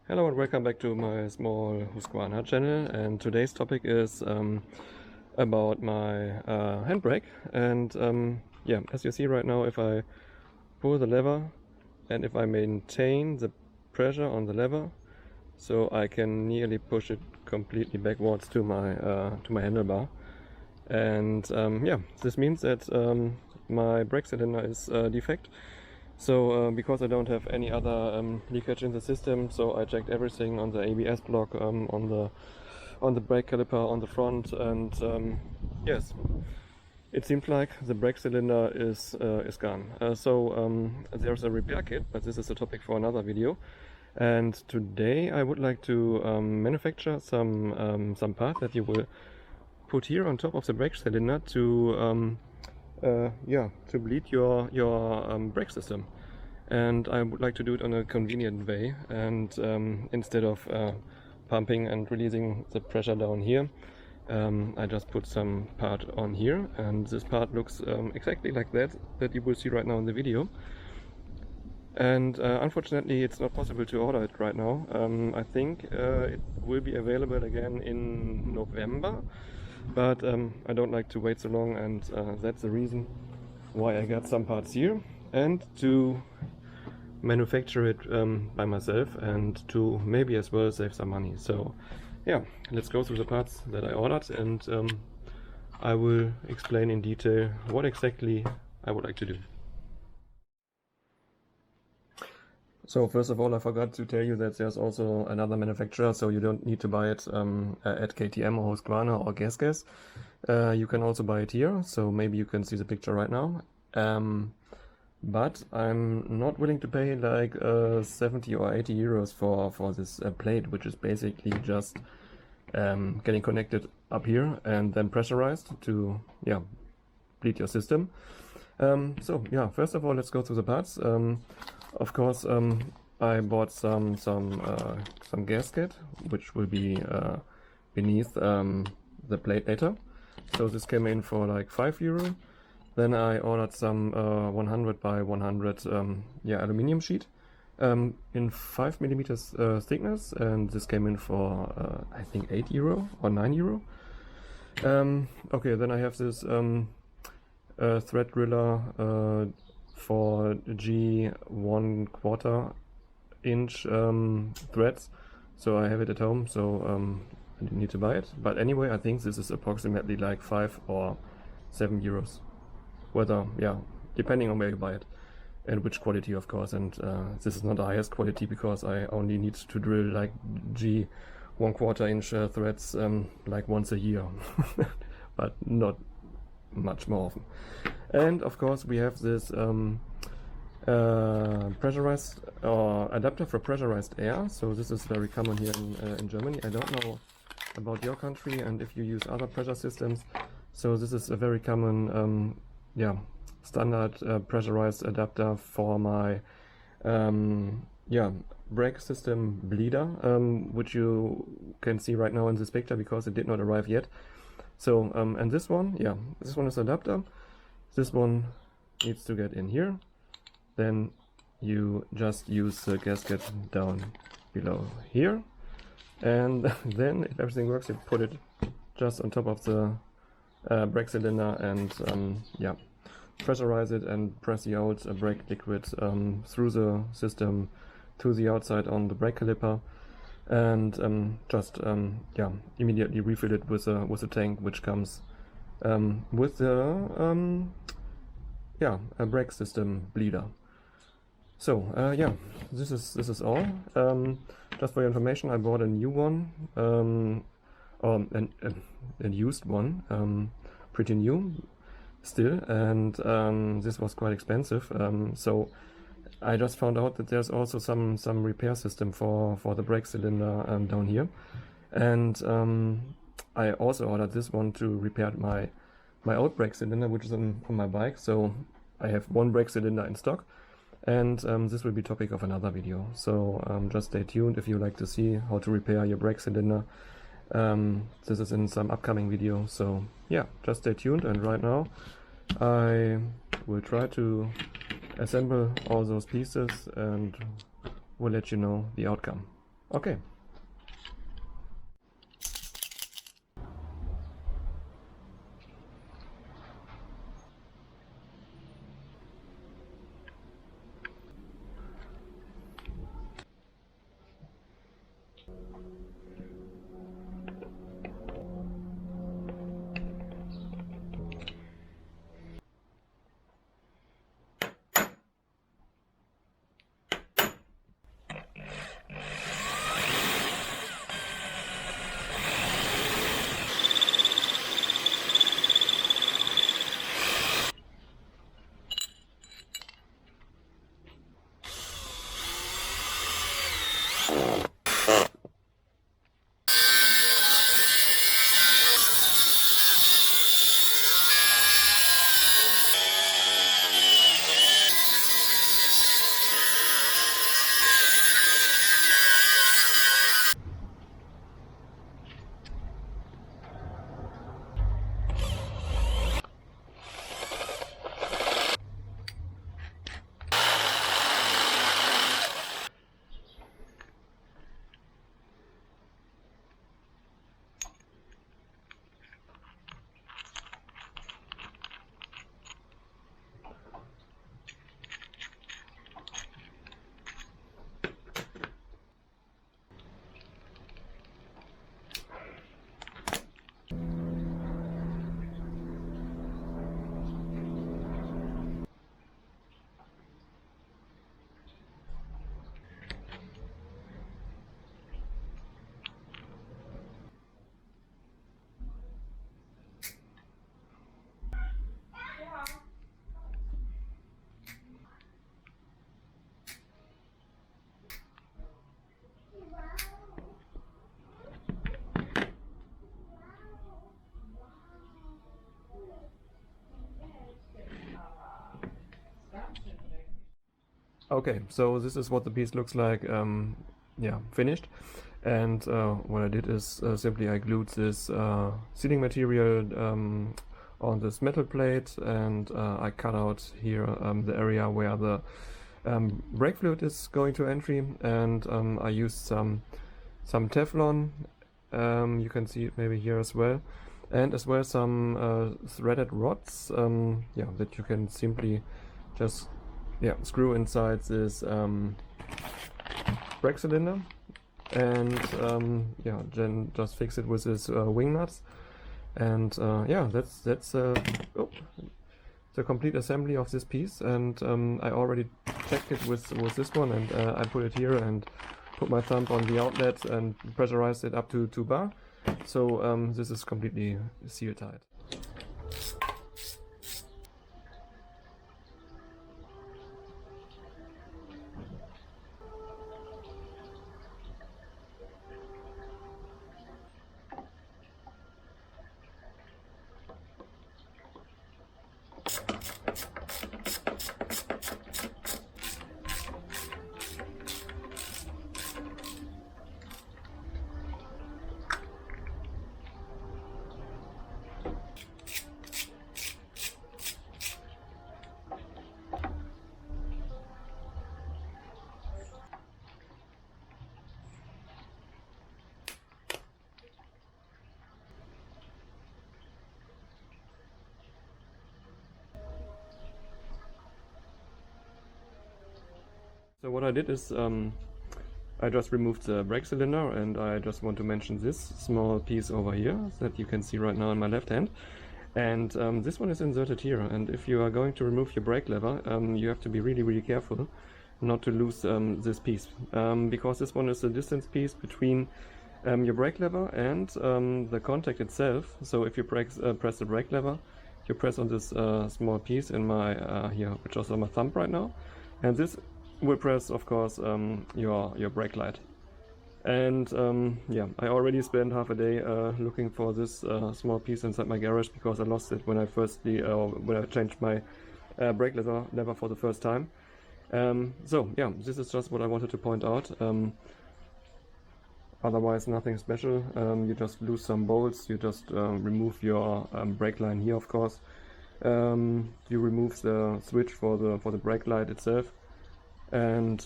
Hello and welcome back to my small Husqvarna channel, and today's topic is about my handbrake. And yeah, as you see right now, if I pull the lever and if I maintain the pressure on the lever, so I can nearly push it completely backwards to my handlebar. And yeah, this means that my brake cylinder is defect. So because I don't have any other leakage in the system, so I checked everything on the ABS block, on the brake caliper on the front, and yes, it seems like the brake cylinder is gone. So there's a repair kit, but this is a topic for another video. And today I would like to manufacture some part that you will put here on top of the brake cylinder to yeah, to bleed your brake system. And I would like to do it on a convenient way, and instead of pumping and releasing the pressure down here, I just put some part on here, and this part looks exactly like that you will see right now in the video. And unfortunately it's not possible to order it right now. I think it will be available again in November, but I don't like to wait so long, and that's the reason why I got some parts here, and to manufacture it by myself, and to maybe as well save some money. So yeah, let's go through the parts that I ordered, and I will explain in detail what exactly I would like to do. So first of all, I forgot to tell you that there's also another manufacturer, so you don't need to buy it at KTM or Husqvarna or Gas. You can also buy it here, so maybe you can see the picture right now. But I'm not willing to pay like 70 or 80 euros for this plate, which is basically just getting connected up here and then pressurized to, yeah, bleed your system. So yeah, first of all, let's go through the parts. Of course, I bought some gasket, which will be beneath the plate later. So this came in for like €5. Then I ordered some 100 by 100 yeah, aluminium sheet in 5 millimeters thickness, and this came in for I think €8 or €9. Okay, then I have this thread driller for G 1/4 inch threads, so I have it at home, so I didn't need to buy it. But anyway, I think this is approximately like 5 or 7 euros, whether, yeah, depending on where you buy it and which quality, of course. And this is not the highest quality, because I only need to drill like G 1/4 inch threads like once a year but not much more often. And of course we have this pressurized adapter for pressurized air. So this is very common here in Germany. I don't know about your country and if you use other pressure systems. So this is a very common yeah, standard pressurized adapter for my yeah, brake system bleeder, which you can see right now in this picture because it did not arrive yet. So and this one, yeah, this one is adapter. This one needs to get in here. Then you just use the gasket down below here, and then if everything works, you put it just on top of the brake cylinder, and yeah, pressurize it and press the out brake liquid through the system to the outside on the brake caliper, and just yeah, immediately refill it with a tank which comes with the yeah, a brake system bleeder. So yeah, this is all. Just for your information, I bought a new one, or a used one, pretty new still, and this was quite expensive. So I just found out that there's also some repair system for the brake cylinder down here, and I also ordered this one to repair my old brake cylinder, which is on my bike. So I have one brake cylinder in stock, and this will be topic of another video. So just stay tuned if you like to see how to repair your brake cylinder. This is in some upcoming video, so yeah, just stay tuned. And right now I will try to assemble all those pieces and will let you know the outcome. Okay. Okay, so this is what the piece looks like, yeah, finished. And what I did is simply I glued this sealing material on this metal plate, and I cut out here the area where the brake fluid is going to entry, and I used some Teflon, you can see it maybe here as well, and as well some threaded rods, yeah, that you can simply just screw inside this brake cylinder, and yeah, then just fix it with this wing nuts, and yeah, that's the complete assembly of this piece. And I already checked it with this one, and I put it here and put my thumb on the outlet and pressurized it up to 2 bar. So this is completely seal tight. So what I did is I just removed the brake cylinder, and I just want to mention this small piece over here that you can see right now in my left hand. And this one is inserted here, and if you are going to remove your brake lever, you have to be really careful not to lose this piece, because this one is the distance piece between your brake lever and the contact itself. So if you press the brake lever, you press on this small piece in my here, which is on my thumb right now, and this will press, of course, your brake light. And yeah, I already spent half a day looking for this small piece inside my garage, because I lost it when I when I changed my brake lever for the first time. So yeah, this is just what I wanted to point out. Otherwise, nothing special. You just lose some bolts. You just remove your brake line here, of course. You remove the switch for the brake light itself, and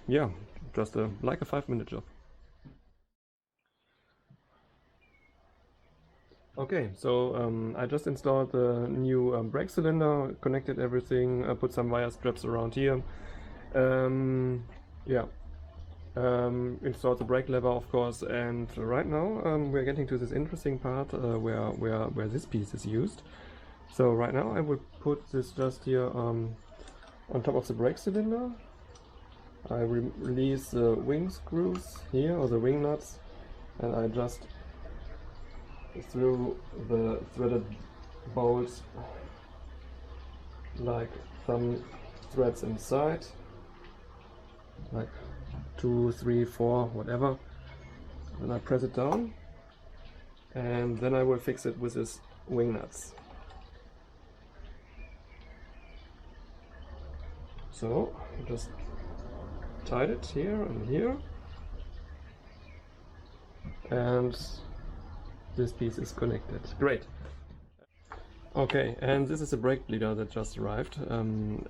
yeah, just like a 5-minute job. Okay, so I just installed the new brake cylinder, connected everything, put some wire straps around here. Yeah, installed the brake lever, of course, and right now we're getting to this interesting part where this piece is used. So right now I will put this just here on top of the brake cylinder. I release the wing screws here, or the wing nuts, and I just through the threaded bolts like some threads inside, like 2, 3, 4, whatever. Then I press it down, and then I will fix it with this wing nuts. So just tied it here and here, and this piece is connected. Great. Okay, and this is a brake bleeder that just arrived.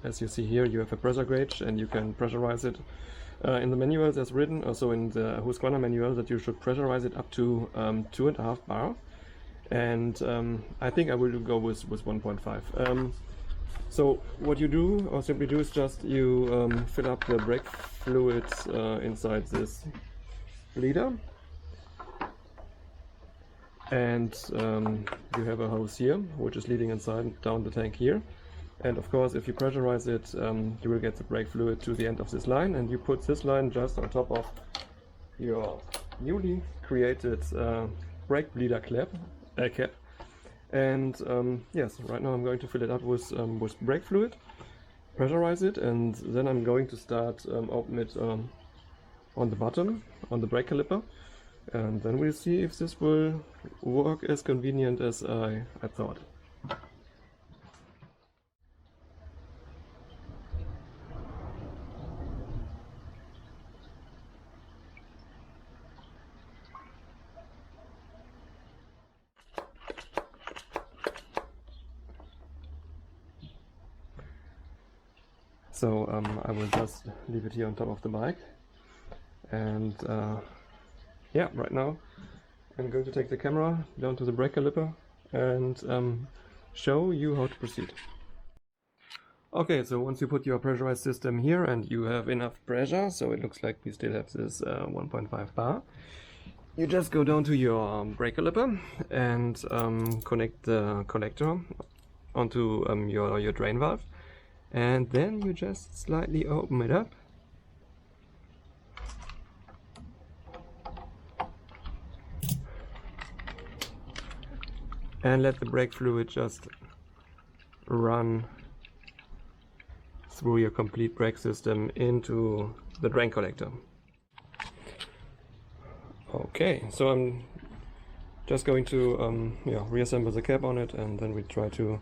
As you see here, you have a pressure gauge and you can pressurize it. In the manual there's written, also in the Husqvarna manual, that you should pressurize it up to 2.5 bar. And I think I will go with 1.5. So what you do, or simply do, is just you fill up the brake fluid inside this bleeder. And you have a hose here, which is leading inside down the tank here. And of course, if you pressurize it, you will get the brake fluid to the end of this line, and you put this line just on top of your newly created brake bleeder cap. And yes, right now I'm going to fill it up with brake fluid, pressurize it, and then I'm going to start open it on the bottom, on the brake caliper. And then we'll see if this will work as convenient as I thought. So I will just leave it here on top of the bike, and yeah, right now I'm going to take the camera down to the brake caliper and show you how to proceed. Okay, so once you put your pressurized system here and you have enough pressure, so it looks like we still have this 1.5 bar, you just go down to your brake caliper and connect the collector onto your drain valve, and then you just slightly open it up. And let the brake fluid just run through your complete brake system into the drain collector. Okay, so I'm just going to reassemble the cap on it, and then we try to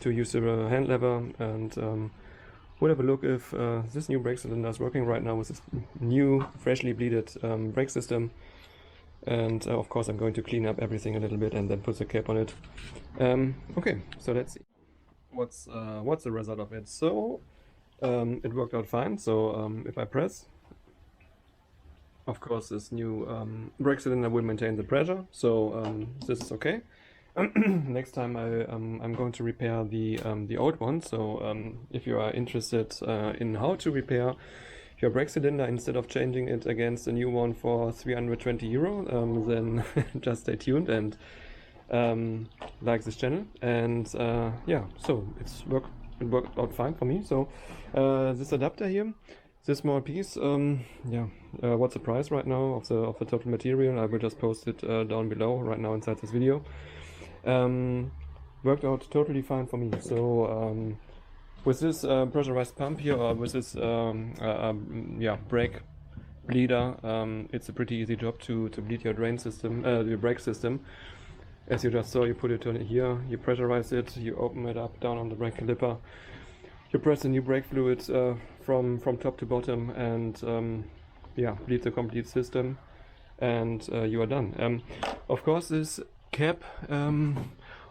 to use the hand lever, and we'll have a look if this new brake cylinder is working right now with this new freshly bleeded brake system. And of course I'm going to clean up everything a little bit and then put the cap on it. Okay, so let's see what's the result of it. So it worked out fine. So if I press, of course this new brake cylinder will maintain the pressure, so this is okay. Next time I'm going to repair the old one. So if you are interested in how to repair your brake cylinder instead of changing it against a new one for 320 euro, then just stay tuned and like this channel. And yeah, so it worked out fine for me. So this adapter here, this small piece, what's the price right now of the total material? I will just post it down below right now inside this video. Worked out totally fine for me. So with this pressurized pump here, or with this brake bleeder, it's a pretty easy job to bleed your drain system, your brake system. As you just saw, you put it on here, you pressurize it, you open it up down on the brake caliper, you press the new brake fluid from top to bottom, and bleed the complete system, and you are done. Of course, this cap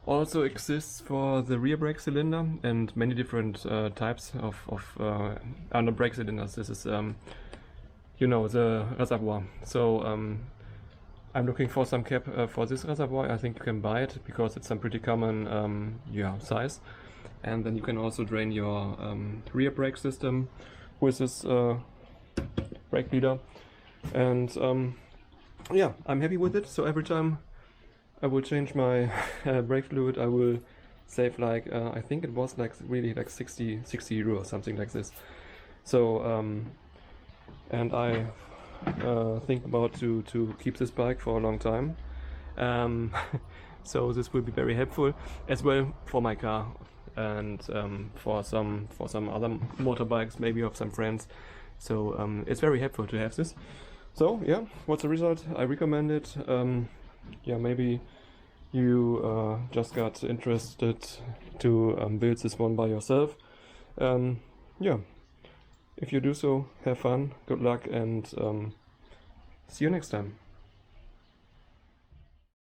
also exists for the rear brake cylinder and many different types of under brake cylinders. This is the reservoir. So I'm looking for some cap for this reservoir. I think you can buy it because it's a pretty common yeah, size. And then you can also drain your rear brake system with this brake leader. And yeah, I'm happy with it. So every time I will change my brake fluid, I will save like, I think it was like really like 60 euro or something like this. So, and I think about to keep this bike for a long time. So this will be very helpful as well for my car and for some other motorbikes, maybe of some friends. So it's very helpful to have this. So yeah, what's the result? I recommend it. Yeah, maybe you just got interested to build this one by yourself. Yeah, if you do so, have fun, good luck, and see you next time.